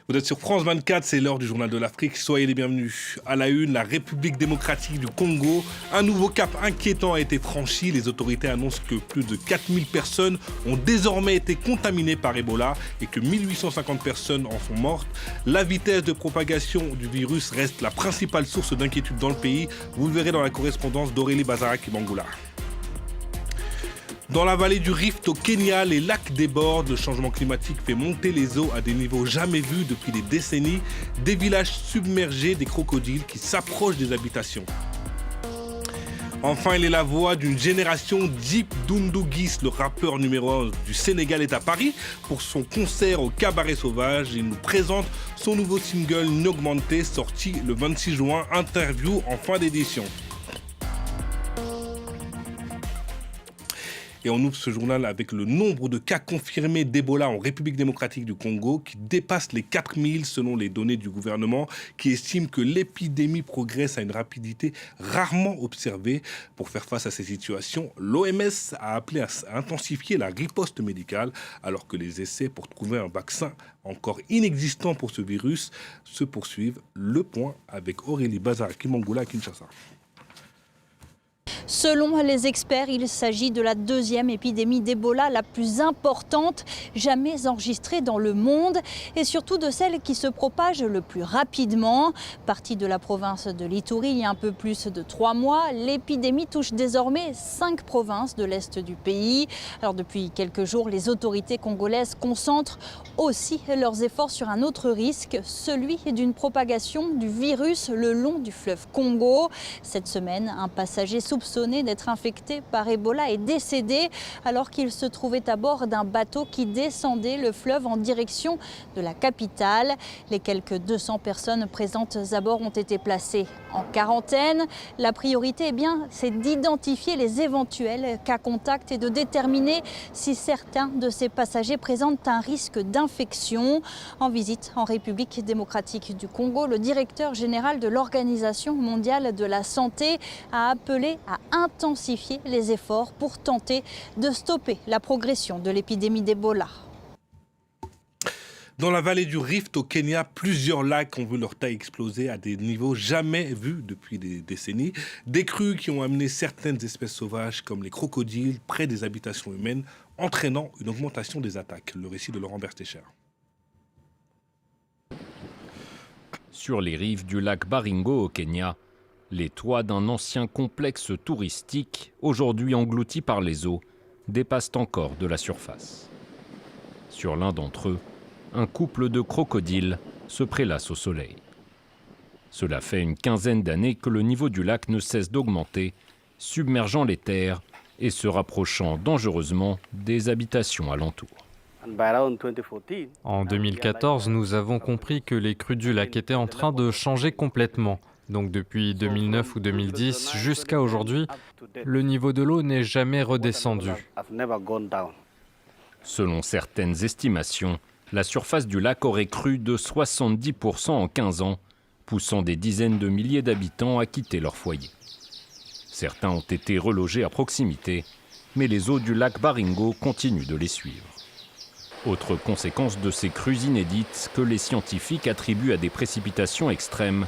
Vous êtes sur France 24, c'est l'heure du journal de l'Afrique. Soyez les bienvenus. À la une, la République démocratique du Congo. Un nouveau cap inquiétant a été franchi. Les autorités annoncent que plus de 4000 personnes ont désormais été contaminées par Ebola et que 1850 personnes en sont mortes. La vitesse de propagation du virus reste la principale source d'inquiétude dans le pays. Vous le verrez dans la correspondance d'Aurélie Bazara-Kimangula. Dans la vallée du Rift au Kenya, les lacs débordent. Le changement climatique fait monter les eaux à des niveaux jamais vus depuis des décennies. Des villages submergés, des crocodiles qui s'approchent des habitations. Enfin, il est la voix d'une génération. Dip Doundou Guiss, le rappeur numéro 1 du Sénégal, est à Paris pour son concert au Cabaret Sauvage. Il nous présente son nouveau single N'Augmenté, sorti le 26 juin. Interview en fin d'édition. Et on ouvre ce journal avec le nombre de cas confirmés d'Ebola en République démocratique du Congo qui dépasse les 4000 selon les données du gouvernement qui estime que l'épidémie progresse à une rapidité rarement observée. Pour faire face à ces situations, l'OMS a appelé à intensifier la riposte médicale alors que les essais pour trouver un vaccin encore inexistant pour ce virus se poursuivent. Le point avec Aurélie Bazara-Kimangula à Kinshasa. Selon les experts, il s'agit de la deuxième épidémie d'Ebola la plus importante jamais enregistrée dans le monde et surtout de celle qui se propage le plus rapidement. Partie de la province de l'Ituri il y a un peu plus de 3 mois, l'épidémie touche désormais 5 provinces de l'est du pays. Alors depuis quelques jours, les autorités congolaises concentrent aussi leurs efforts sur un autre risque, celui d'une propagation du virus le long du fleuve Congo. Cette semaine, un passager soupçonné d'être infecté par Ebola est décédé alors qu'il se trouvait à bord d'un bateau qui descendait le fleuve en direction de la capitale. Les quelques 200 personnes présentes à bord ont été placées en quarantaine. La priorité, c'est d'identifier les éventuels cas contacts et de déterminer si certains de ces passagers présentent un risque d'infection. En visite en République démocratique du Congo, le directeur général de l'Organisation mondiale de la santé a appelé à intensifier les efforts pour tenter de stopper la progression de l'épidémie d'Ebola. Dans la vallée du Rift au Kenya, plusieurs lacs ont vu leur taille exploser à des niveaux jamais vus depuis des décennies. Des crues qui ont amené certaines espèces sauvages comme les crocodiles près des habitations humaines, entraînant une augmentation des attaques. Le récit de Laurent Bertécher. Sur les rives du lac Baringo au Kenya, les toits d'un ancien complexe touristique, aujourd'hui englouti par les eaux, dépassent encore de la surface. Sur l'un d'entre eux, un couple de crocodiles se prélasse au soleil. Cela fait une quinzaine d'années que le niveau du lac ne cesse d'augmenter, submergeant les terres et se rapprochant dangereusement des habitations alentours. En 2014, nous avons compris que les crues du lac étaient en train de changer complètement. Donc depuis 2009 ou 2010 jusqu'à aujourd'hui, le niveau de l'eau n'est jamais redescendu. Selon certaines estimations, la surface du lac aurait cru de 70% en 15 ans, poussant des dizaines de milliers d'habitants à quitter leur foyer. Certains ont été relogés à proximité, mais les eaux du lac Baringo continuent de les suivre. Autre conséquence de ces crues inédites que les scientifiques attribuent à des précipitations extrêmes,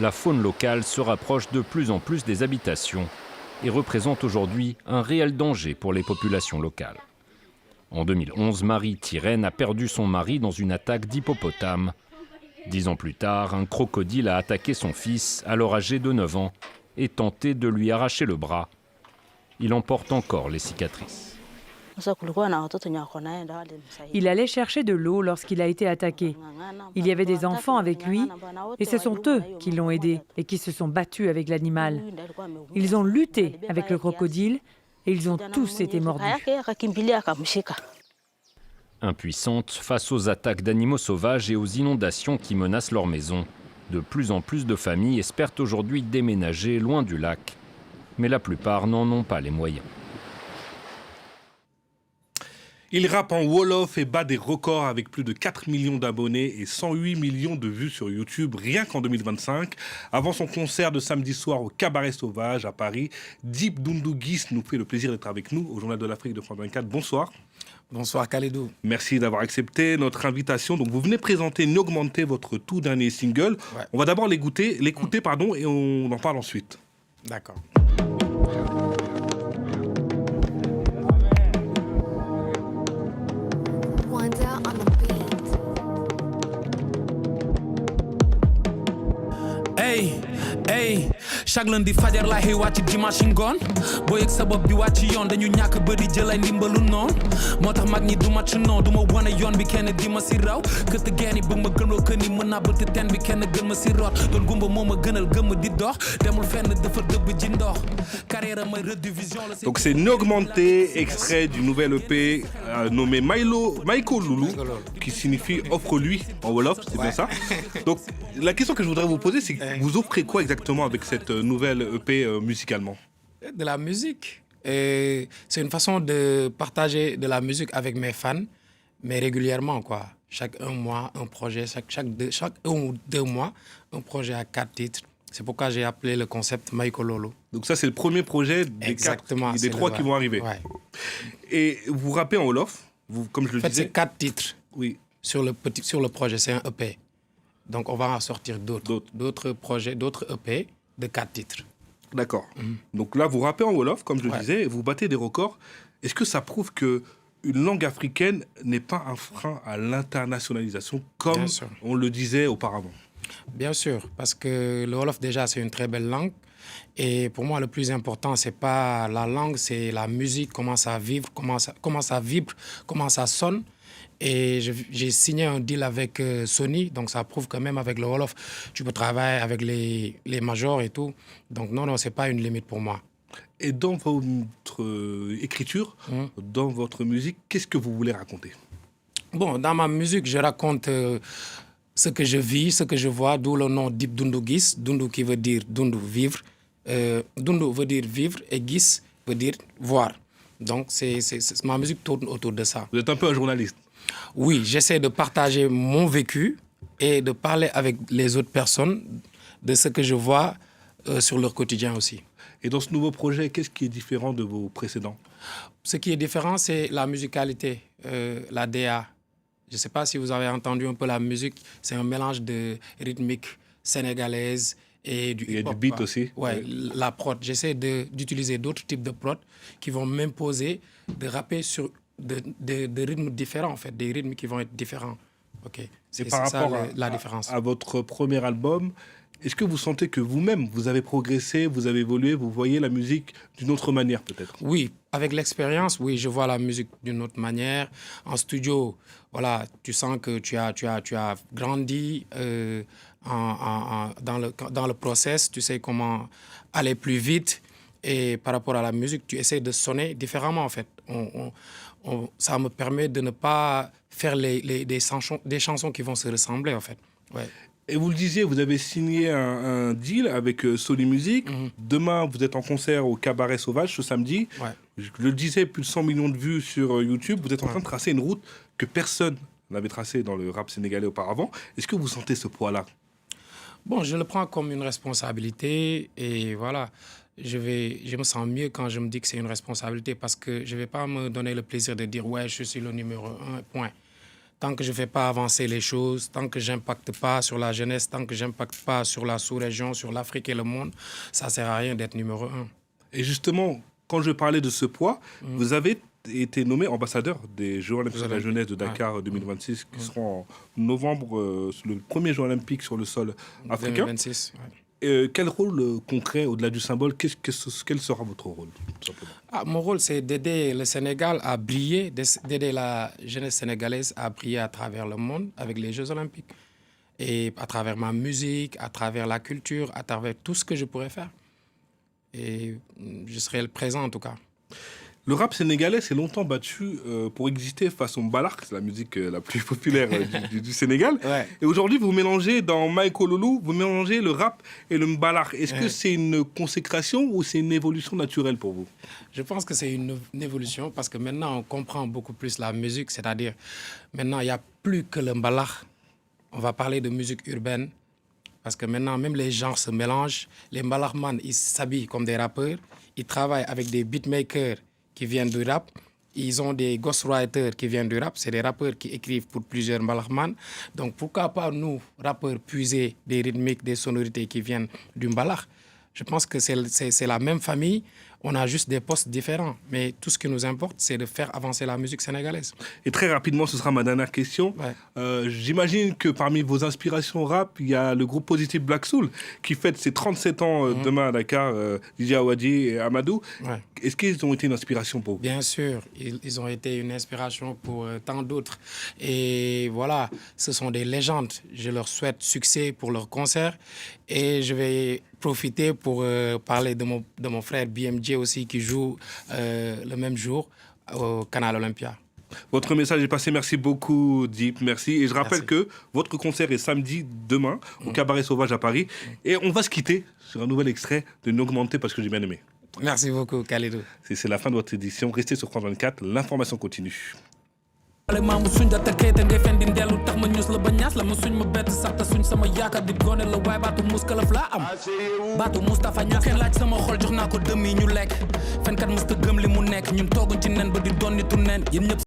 la faune locale se rapproche de plus en plus des habitations et représente aujourd'hui un réel danger pour les populations locales. En 2011, Marie Tirène a perdu son mari dans une attaque d'hippopotame. 10 ans plus tard, un crocodile a attaqué son fils, alors âgé de 9 ans, et tenté de lui arracher le bras. Il en porte encore les cicatrices. Il allait chercher de l'eau lorsqu'il a été attaqué. Il y avait des enfants avec lui et ce sont eux qui l'ont aidé et qui se sont battus avec l'animal. Ils ont lutté avec le crocodile et ils ont tous été mordus. Impuissantes face aux attaques d'animaux sauvages et aux inondations qui menacent leurs maisons, de plus en plus de familles espèrent aujourd'hui déménager loin du lac. Mais la plupart n'en ont pas les moyens. Il rappe en Wolof et bat des records avec plus de 4 millions d'abonnés et 108 millions de vues sur YouTube, rien qu'en 2025. Avant son concert de samedi soir au Cabaret Sauvage à Paris, Dip Doundou Guiss nous fait le plaisir d'être avec nous au Journal de l'Afrique de France 24. Bonsoir. Bonsoir Khalidou. Merci d'avoir accepté notre invitation. Donc vous venez présenter N'Augmenter, votre tout dernier single. Ouais. On va d'abord l'écouter, et on en parle ensuite. D'accord. Wonder on the beat. Hey, hey, chaque lundi fajar laa xëy wàcc dimanche ngoon boo yëg sa bopp di wàcc yoon dañu ñàkk bëri jël ay ndimbalu noonu moo tax mag ñi du ma ci noonu du ma wane yoon bi kenn di ma si raw këtt geen yi bëgg ma gënoo kën yi mën naa bëtt teen bi kenn gën ma si root doon gumba moo ma gënal gëmm di dox demul fenn dafa dëbb ji ndox carrière may redivision la. Donc c'est N'Augmenter, extrait du nouvel EP nommé Maïko Loulou, qui signifie offre-lui en Wolof, c'est bien ça. Donc la question que je voudrais vous poser, c'est vous offrez quoi exactement avec cette nouvelle EP musicalement? De la musique. C'est une façon de partager de la musique avec mes fans, mais régulièrement, quoi. Chaque un mois, un projet. Chaque un ou 2 mois, un projet à 4 titres. C'est pourquoi j'ai appelé le concept Maïko Lolo. Donc ça, c'est le premier projet des 3 qui vont arriver. Ouais. Et vous rappez en Wolof, comme je le En fait, disais. c'est 4 titres Oui. sur le projet. C'est un EP. Donc, on va en sortir d'autres projets, d'autres EP de 4 titres. D'accord. Donc là, vous rappez en Wolof, comme je le disais, et vous battez des records. Est-ce que ça prouve que une langue africaine n'est pas un frein à l'internationalisation, comme on le disait auparavant? Bien sûr, parce que le Wolof, déjà, c'est une très belle langue. Et pour moi, le plus important, c'est pas la langue, c'est la musique, comment ça vibre, comment ça vibre, comment ça sonne. Et j'ai signé un deal avec Sony, donc ça prouve que même avec le Wolof, tu peux travailler avec les majors et tout. Donc non, c'est pas une limite pour moi. Et dans votre écriture, dans votre musique, qu'est-ce que vous voulez raconter? Bon, dans ma musique, je raconte ce que je vis, ce que je vois, d'où le nom Dip Doundou Guiss. Doundou qui veut dire Doundou, vivre. Doundou veut dire vivre et Guiss veut dire voir. Donc ma musique tourne autour de ça. Vous êtes un peu un journaliste. Oui, j'essaie de partager mon vécu et de parler avec les autres personnes de ce que je vois sur leur quotidien aussi. Et dans ce nouveau projet, qu'est-ce qui est différent de vos précédents? Ce qui est différent, c'est la musicalité, la DA. Je ne sais pas si vous avez entendu un peu la musique. C'est un mélange de rythmique sénégalaise et du hip-hop. Il y a du beat aussi. Ouais, la prod. J'essaie d'utiliser d'autres types de prod qui vont m'imposer de rapper sur de rythmes différents, en fait, des rythmes qui vont être différents. Okay. C'est par rapport la différence. À votre premier album, est-ce que vous sentez que vous-même, vous avez progressé, vous avez évolué, vous voyez la musique d'une autre manière peut-être? Oui, avec l'expérience, oui, je vois la musique d'une autre manière. En studio, voilà, tu sens que tu as grandi dans le process, tu sais comment aller plus vite. Et par rapport à la musique, tu essaies de sonner différemment, en fait. Ça me permet de ne pas faire des chansons qui vont se ressembler, en fait. Ouais. Et vous le disiez, vous avez signé un deal avec Sony Music. Demain, vous êtes en concert au Cabaret Sauvage ce samedi. Ouais. Je le disais, plus de 100 millions de vues sur YouTube. Vous êtes en train de tracer une route que personne n'avait tracée dans le rap sénégalais auparavant. Est-ce que vous sentez ce poids-là? Bon, je le prends comme une responsabilité et voilà. Je me sens mieux quand je me dis que c'est une responsabilité parce que je ne vais pas me donner le plaisir de dire « ouais, je suis le numéro 1, point ». Tant que je ne fais pas avancer les choses, tant que je n'impacte pas sur la jeunesse, tant que je n'impacte pas sur la sous-région, sur l'Afrique et le monde, ça ne sert à rien d'être numéro 1. Et justement, quand je parlais de ce poids, vous avez été nommé ambassadeur des Jeux Olympiques de la jeunesse de Dakar 2026, qui seront en novembre, le premier Jeux Olympiques sur le sol africain. 2026, ouais. Quel rôle concret, au-delà du symbole, quel sera votre rôle, tout simplement? Mon rôle, c'est d'aider le Sénégal à briller, d'aider la jeunesse sénégalaise à briller à travers le monde avec les Jeux Olympiques. Et à travers ma musique, à travers la culture, à travers tout ce que je pourrais faire. Et je serai le présent, en tout cas. Le rap sénégalais s'est longtemps battu pour exister face au mbalak, c'est la musique la plus populaire du Sénégal. Ouais. Et aujourd'hui, vous mélangez dans Michael Loulou, vous mélangez le rap et le mbalak. Est-ce que c'est une consécration ou c'est une évolution naturelle pour vous? Je pense que c'est une évolution parce que maintenant on comprend beaucoup plus la musique, c'est-à-dire maintenant il n'y a plus que le mbalak. On va parler de musique urbaine parce que maintenant même les genres se mélangent. Les mbalakman, ils s'habillent comme des rappeurs, ils travaillent avec des beatmakers qui viennent du rap. Ils ont des ghostwriters qui viennent du rap. C'est des rappeurs qui écrivent pour plusieurs mbalakman. Donc pourquoi pas nous, rappeurs, puiser des rythmiques, des sonorités qui viennent du mbalak? Je pense que c'est la même famille. On a juste des postes différents. Mais tout ce qui nous importe, c'est de faire avancer la musique sénégalaise. Et très rapidement, ce sera ma dernière question. Ouais. J'imagine que parmi vos inspirations rap, il y a le groupe Positive Black Soul qui fête ses 37 ans demain à Dakar, DJ Awadi et Amadou. Ouais. Est-ce qu'ils ont été une inspiration pour vous? Bien sûr, ils ont été une inspiration pour tant d'autres. Et voilà, ce sont des légendes. Je leur souhaite succès pour leur concert. Et je vais profiter pour parler de mon frère BMJ aussi qui joue le même jour au Canal Olympia. Votre message est passé, merci beaucoup Deep, merci. Et je rappelle que votre concert est samedi demain au Cabaret Sauvage à Paris. Et on va se quitter sur un nouvel extrait de N'augmenter parce que j'ai bien aimé. Merci beaucoup Khalidou. C'est la fin de votre édition. Restez sur France 24, l'information continue. ale maamu suñ da tëkkee te ngay fen di ndellu tax ma ñuus la ba ñaas la ma suñ ma bett sax ta suñ sama yaakaar di gone la waaye baatu muus kalaf laa am baatu Moustapha Niass kenn laaj sama xol jox naa ko dëm yi ñu lekk fenkat mës ta gëm li mu nekk ñun tooguñ ci nen ba di doon nitu nen yéen ñëpp